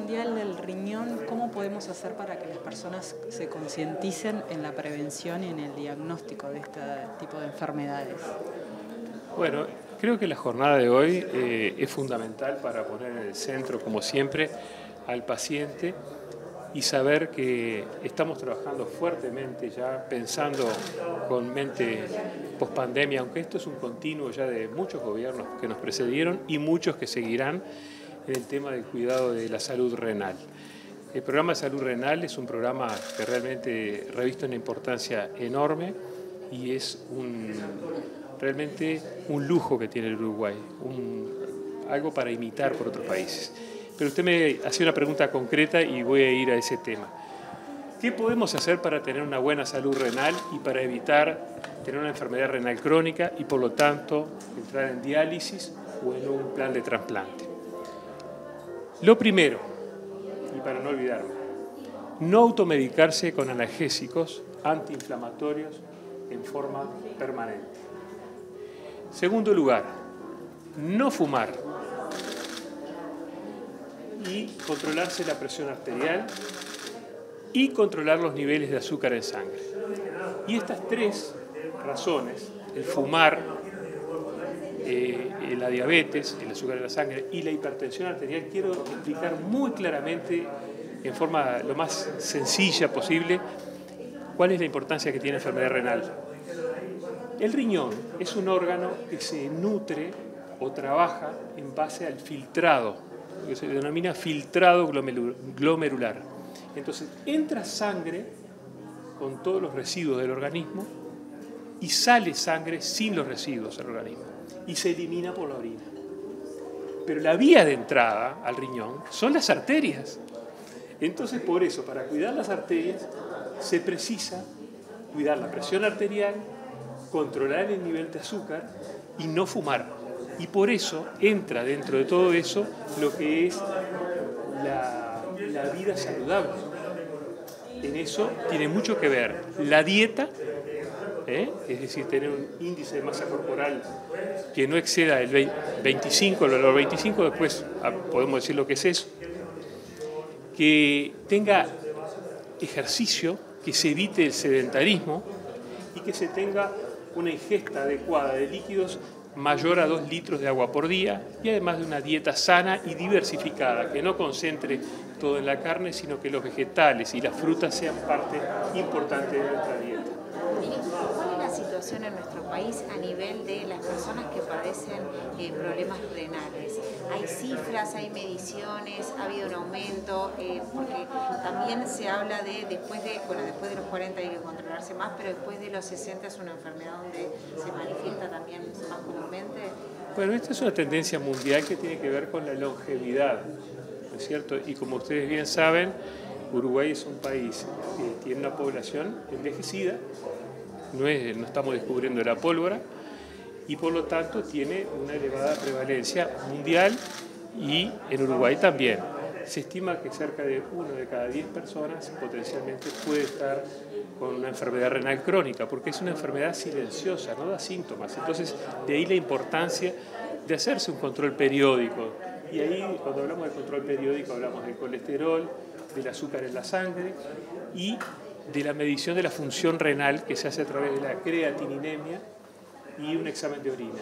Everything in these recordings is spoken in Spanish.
Mundial del Riñón, ¿cómo podemos hacer para que las personas se concienticen en la prevención y en el diagnóstico de este tipo de enfermedades? Bueno, creo que la jornada de hoy es fundamental para poner en el centro, como siempre, al paciente y saber que estamos trabajando fuertemente ya, pensando con mente pospandemia, aunque esto es un continuo ya de muchos gobiernos que nos precedieron y muchos que seguirán en el tema del cuidado de la salud renal. El programa de salud renal es un programa que realmente reviste una importancia enorme y es realmente un lujo que tiene el Uruguay, algo para imitar por otros países. Pero usted me hacía una pregunta concreta y voy a ir a ese tema. ¿Qué podemos hacer para tener una buena salud renal y para evitar tener una enfermedad renal crónica y por lo tanto entrar en diálisis o en un plan de trasplante? Lo primero, y para no olvidarme, no automedicarse con analgésicos antiinflamatorios en forma permanente. Segundo lugar, no fumar y controlarse la presión arterial y controlar los niveles de azúcar en sangre. Y estas tres razones, el fumar, la diabetes, el azúcar en la sangre y la hipertensión arterial, quiero explicar muy claramente, en forma lo más sencilla posible, cuál es la importancia que tiene la enfermedad renal. El riñón es un órgano que se nutre o trabaja en base al filtrado, que se denomina filtrado glomerular. Entonces, entra sangre con todos los residuos del organismo y sale sangre sin los residuos del organismo y se elimina por la orina. Pero la vía de entrada al riñón son las arterias. Entonces, por eso, para cuidar las arterias, se precisa cuidar la presión arterial, controlar el nivel de azúcar y no fumar. Y por eso entra dentro de todo eso lo que es la vida saludable. En eso tiene mucho que ver la dieta, es decir, tener un índice de masa corporal que no exceda el 25, los 25, después podemos decir lo que es eso, que tenga ejercicio, que se evite el sedentarismo y que se tenga una ingesta adecuada de líquidos mayor a 2 litros de agua por día y además de una dieta sana y diversificada, que no concentre todo en la carne, sino que los vegetales y las frutas sean parte importante de nuestra dieta. ¿Cuál es la situación en nuestro país a nivel de las personas que padecen problemas renales? ¿Hay cifras, hay mediciones, ha habido un aumento? Porque también se habla de después de los 40 hay que controlarse más, pero después de los 60 es una enfermedad donde se manifiesta también más comúnmente. Bueno, esta es una tendencia mundial que tiene que ver con la longevidad, ¿no es cierto? Y como ustedes bien saben, Uruguay es un país que tiene una población envejecida, no estamos descubriendo la pólvora, y por lo tanto tiene una elevada prevalencia mundial y en Uruguay también. Se estima que cerca de 1 de cada 10 personas potencialmente puede estar con una enfermedad renal crónica, porque es una enfermedad silenciosa, no da síntomas. Entonces, de ahí la importancia de hacerse un control periódico. Y ahí, cuando hablamos de control periódico, hablamos del colesterol, del azúcar en la sangre y de la medición de la función renal que se hace a través de la creatininemia y un examen de orina,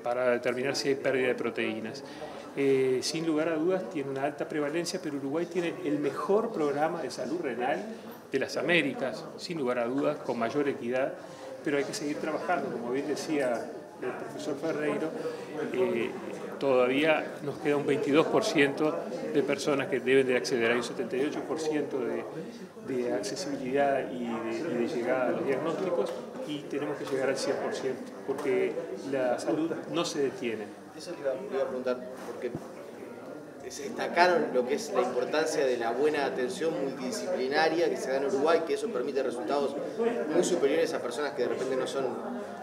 para determinar si hay pérdida de proteínas. Sin lugar a dudas tiene una alta prevalencia, pero Uruguay tiene el mejor programa de salud renal de las Américas, sin lugar a dudas, con mayor equidad, pero hay que seguir trabajando, como bien decía el profesor Ferreiro, todavía nos queda un 22% de personas que deben de acceder, hay un 78% de accesibilidad y de llegada a los diagnósticos y tenemos que llegar al 100%, porque la salud no se detiene. Eso le iba a preguntar, porque se destacaron lo que es la importancia de la buena atención multidisciplinaria que se da en Uruguay, que eso permite resultados muy superiores a personas que de repente no son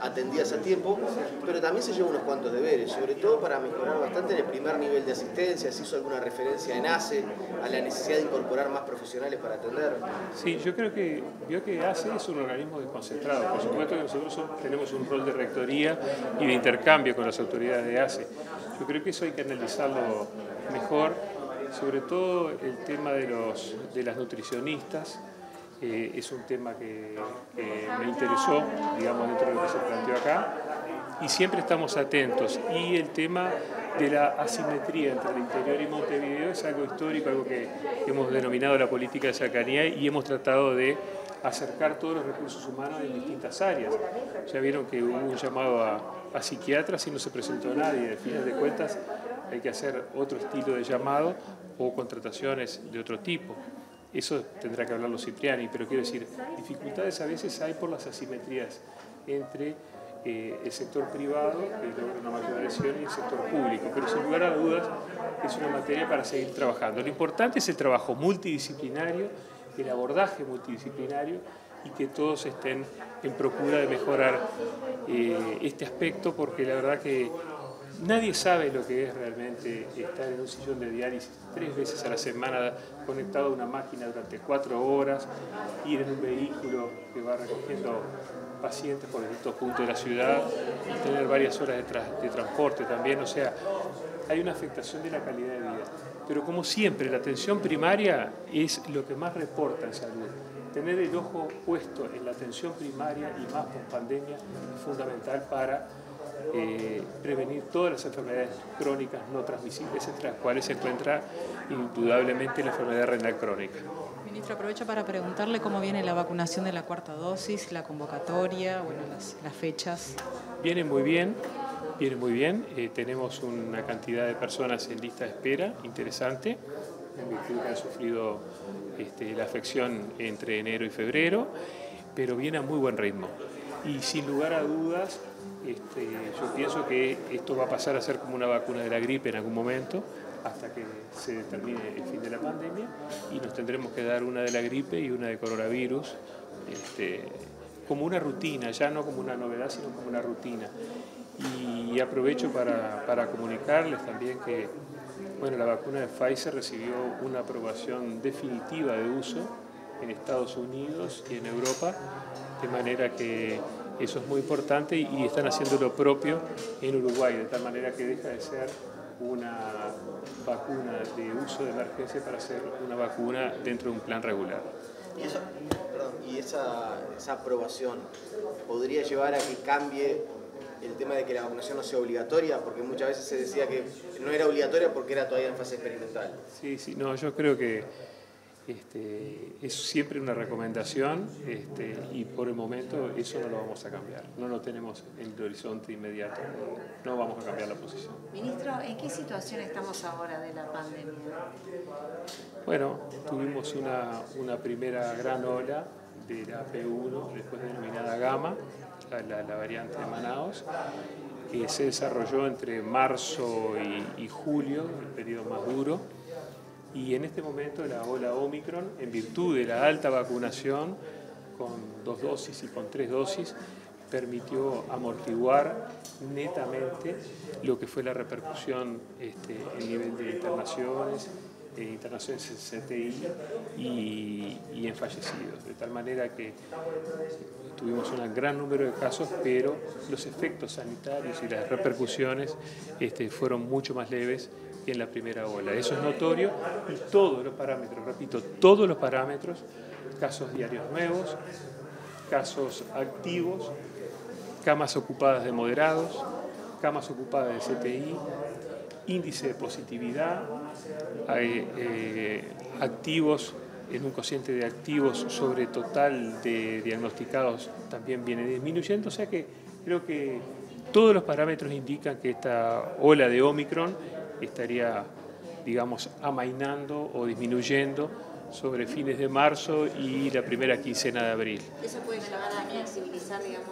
atendidas a tiempo, pero también se lleva unos cuantos deberes, sobre todo para mejorar bastante en el primer nivel de asistencia. Se hizo alguna referencia en ACE a la necesidad de incorporar más profesionales para atender. Sí, yo creo que ACE es un organismo desconcentrado. Por supuesto que nosotros tenemos un rol de rectoría y de intercambio con las autoridades de ACE. Yo creo que eso hay que analizarlo mejor. sobre todo el tema de las nutricionistas. Es un tema que me interesó, digamos, dentro de lo que se planteó acá, y siempre estamos atentos. Y el tema de la asimetría entre el interior y Montevideo es algo histórico, algo que hemos denominado la política de cercanía, y hemos tratado de acercar todos los recursos humanos en distintas áreas. Ya vieron que hubo un llamado a psiquiatras y no se presentó nadie. Al final de cuentas hay que hacer otro estilo de llamado o contrataciones de otro tipo. Eso tendrá que hablarlo Cipriani, pero quiero decir, dificultades a veces hay por las asimetrías entre el sector privado, que logra una mayor adhesión, y el sector público. Pero sin lugar a dudas es una materia para seguir trabajando. Lo importante es el trabajo multidisciplinario, el abordaje multidisciplinario, y que todos estén en procura de mejorar este aspecto, porque la verdad que nadie sabe lo que es realmente estar en un sillón de diálisis 3 veces a la semana conectado a una máquina durante 4 horas, ir en un vehículo que va recogiendo pacientes por distintos puntos de la ciudad y tener varias horas de transporte también. O sea, hay una afectación de la calidad de vida. Pero como siempre, la atención primaria es lo que más reporta en salud. Tener el ojo puesto en la atención primaria y más con pandemia es fundamental para prevenir todas las enfermedades crónicas no transmisibles, entre las cuales se encuentra indudablemente la enfermedad renal crónica. Ministro, aprovecho para preguntarle cómo viene la vacunación de la 4ª dosis, la convocatoria, bueno, las fechas. Viene muy bien. Viene muy bien, tenemos una cantidad de personas en lista de espera interesante, en virtud de que han sufrido la afección entre enero y febrero, pero viene a muy buen ritmo. Y sin lugar a dudas, yo pienso que esto va a pasar a ser como una vacuna de la gripe en algún momento, hasta que se determine el fin de la pandemia, y nos tendremos que dar una de la gripe y una de coronavirus, como una rutina, ya no como una novedad, sino como una rutina. Y aprovecho para comunicarles también que la vacuna de Pfizer recibió una aprobación definitiva de uso en Estados Unidos y en Europa, de manera que eso es muy importante, y están haciendo lo propio en Uruguay, de tal manera que deja de ser una vacuna de uso de emergencia para ser una vacuna dentro de un plan regular. ¿Y esa aprobación podría llevar a que cambie el tema de que la vacunación no sea obligatoria? Porque muchas veces se decía que no era obligatoria porque era todavía en fase experimental. Sí, no, yo creo que es siempre una recomendación, y por el momento eso no lo vamos a cambiar. No lo tenemos en el horizonte inmediato, no vamos a cambiar la posición. Ministro, ¿en qué situación estamos ahora de la pandemia? Bueno, tuvimos una primera gran ola de la P1, después denominada Gamma, la variante de Manaos, que se desarrolló entre marzo y julio, el periodo más duro, y en este momento la ola Omicron, en virtud de la alta vacunación con 2 dosis y con 3 dosis, permitió amortiguar netamente lo que fue la repercusión en nivel de internaciones en CTI y en fallecidos, de tal manera que tuvimos un gran número de casos, pero los efectos sanitarios y las repercusiones fueron mucho más leves que en la primera ola. Eso es notorio, y todos los parámetros, repito, todos los parámetros, casos diarios nuevos, casos activos, camas ocupadas de moderados, camas ocupadas de CTI, índice de positividad, activos, en un cociente de activos sobre total de diagnosticados también viene disminuyendo, o sea que creo que todos los parámetros indican que esta ola de Omicron estaría, digamos, amainando o disminuyendo sobre fines de marzo y la primera quincena de abril. ¿Eso puede llevar a flexibilizar, digamos,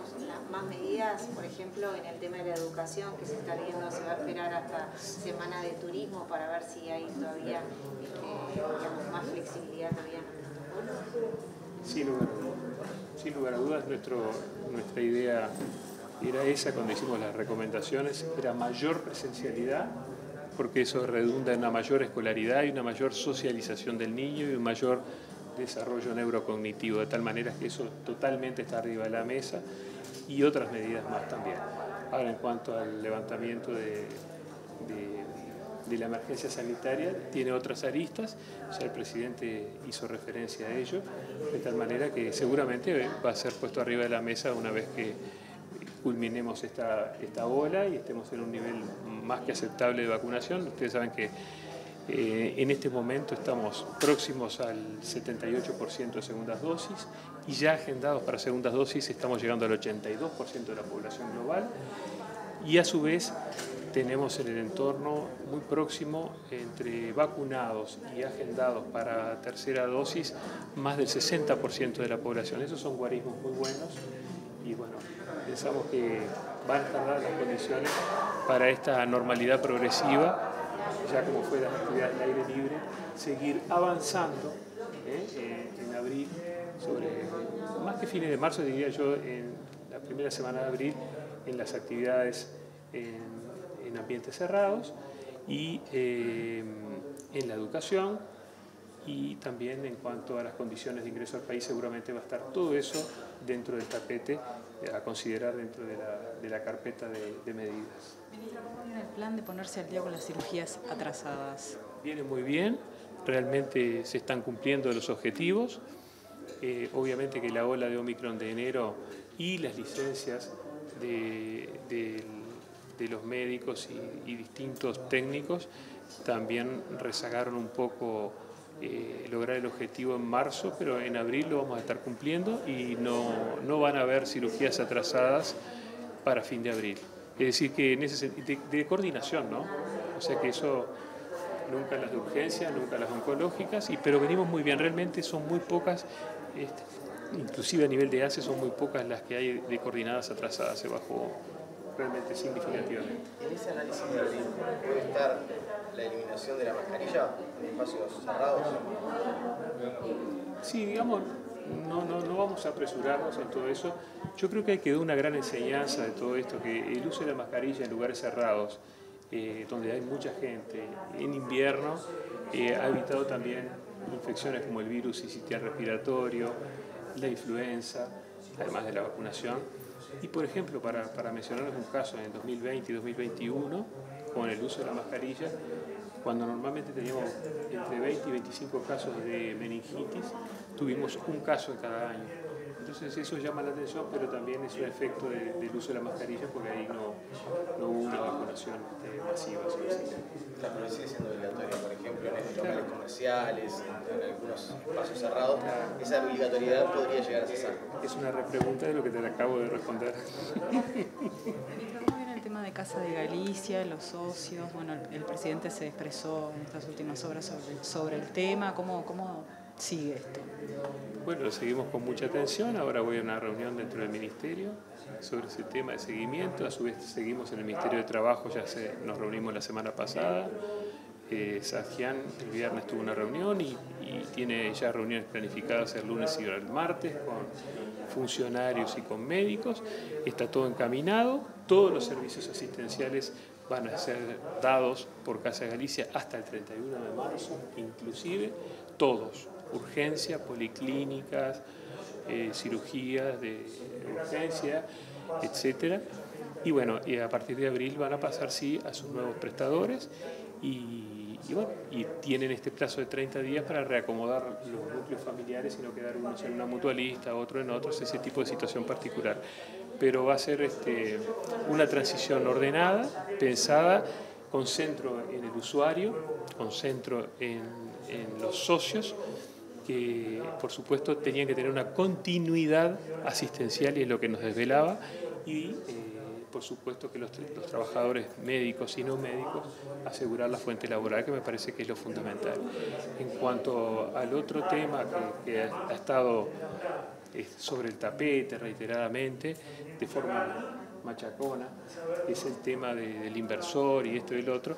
más medidas, por ejemplo, en el tema de la educación que se está viendo? Se va a esperar hasta semana de turismo para ver si hay todavía digamos, más flexibilidad todavía en los protocolos? Sin lugar a dudas, nuestra idea era esa cuando hicimos las recomendaciones, era mayor presencialidad, porque eso redunda en una mayor escolaridad y una mayor socialización del niño y un mayor desarrollo neurocognitivo, de tal manera que eso totalmente está arriba de la mesa, y otras medidas más también. Ahora, en cuanto al levantamiento de de la emergencia sanitaria tiene otras aristas, ya el presidente hizo referencia a ello, de tal manera que seguramente va a ser puesto arriba de la mesa una vez que culminemos esta ola y estemos en un nivel más que aceptable de vacunación. Ustedes saben que en este momento estamos próximos al 78% de segundas dosis y ya agendados para segundas dosis estamos llegando al 82% de la población global y a su vez tenemos en el entorno muy próximo entre vacunados y agendados para tercera dosis más del 60% de la población. Esos son guarismos muy buenos y bueno, pensamos que van a estar dadas las condiciones para esta normalidad progresiva, ya como fue la actividad del aire libre, seguir avanzando en abril, más que fines de marzo, diría yo, en la primera semana de abril, en las actividades en ambientes cerrados y en la educación y también en cuanto a las condiciones de ingreso al país, seguramente va a estar todo eso dentro del tapete a considerar dentro de la carpeta de medidas. Ministro, ¿cómo viene el plan de ponerse al día con las cirugías atrasadas? Viene muy bien, realmente se están cumpliendo los objetivos. Obviamente que la ola de Omicron de enero y las licencias de los médicos y distintos técnicos también rezagaron un poco lograr el objetivo en marzo, pero en abril lo vamos a estar cumpliendo y no van a haber cirugías atrasadas para fin de abril. Es decir, que en ese sentido, de coordinación, ¿no? O sea que eso, nunca las de urgencia, nunca las oncológicas, pero venimos muy bien, realmente son muy pocas, inclusive a nivel de ACE son muy pocas las que hay de coordinadas atrasadas, se bajó realmente significativamente. En ese análisis de abril puede estar la eliminación de la mascarilla en espacios cerrados. Sí, digamos, no vamos a apresurarnos en todo eso. Yo creo que hay que dar una gran enseñanza de todo esto, que el uso de la mascarilla en lugares cerrados, donde hay mucha gente, en invierno, ha evitado también infecciones como el virus sincitial respiratorio, la influenza, además de la vacunación. Y por ejemplo, para mencionarles un caso, en 2020 y 2021, con el uso de la mascarilla, cuando normalmente teníamos entre 20 y 25 casos de meningitis, tuvimos un caso en cada año. Entonces eso llama la atención, pero también es un efecto del uso de la mascarilla, porque ahí no hubo una vacunación masiva. La pero sigue siendo obligatoria, por ejemplo, en los locales comerciales, en algunos espacios cerrados, esa obligatoriedad podría llegar a cesar. Es una repregunta de lo que te acabo de responder. ¿Cómo viene el tema de Casa de Galicia, los socios? Bueno, el presidente se expresó en estas últimas horas sobre el tema. ¿Cómo sigue esto? Bueno, lo seguimos con mucha atención. Ahora voy a una reunión dentro del Ministerio sobre ese tema de seguimiento. A su vez seguimos en el Ministerio de Trabajo, nos reunimos la semana pasada. Sadjian el viernes tuvo una reunión y tiene ya reuniones planificadas el lunes y el martes con funcionarios y con médicos. Está todo encaminado. Todos los servicios asistenciales van a ser dados por Casa de Galicia hasta el 31 de marzo, inclusive todos. Urgencia, policlínicas, cirugías de urgencia, etcétera. Y bueno, a partir de abril van a pasar sí a sus nuevos prestadores y tienen este plazo de 30 días para reacomodar los núcleos familiares y no quedar unos en una mutualista, otro en otros, ese tipo de situación particular. Pero va a ser una transición ordenada, pensada, con centro en el usuario, con centro en los socios, que por supuesto tenían que tener una continuidad asistencial y es lo que nos desvelaba, y por supuesto que los trabajadores médicos y no médicos asegurar la fuente laboral, que me parece que es lo fundamental. En cuanto al otro tema que ha estado sobre el tapete reiteradamente, de forma machacona, es el tema del inversor y esto y el otro.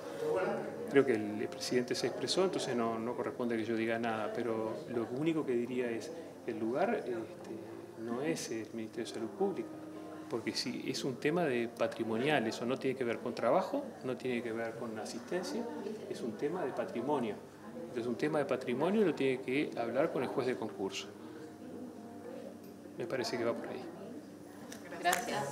Creo que el presidente se expresó, entonces no corresponde que yo diga nada, pero lo único que diría es, el lugar no es el Ministerio de Salud Pública, porque sí, es un tema de patrimonial, eso no tiene que ver con trabajo, no tiene que ver con asistencia, es un tema de patrimonio. Entonces un tema de patrimonio lo tiene que hablar con el juez de concurso. Me parece que va por ahí. Gracias.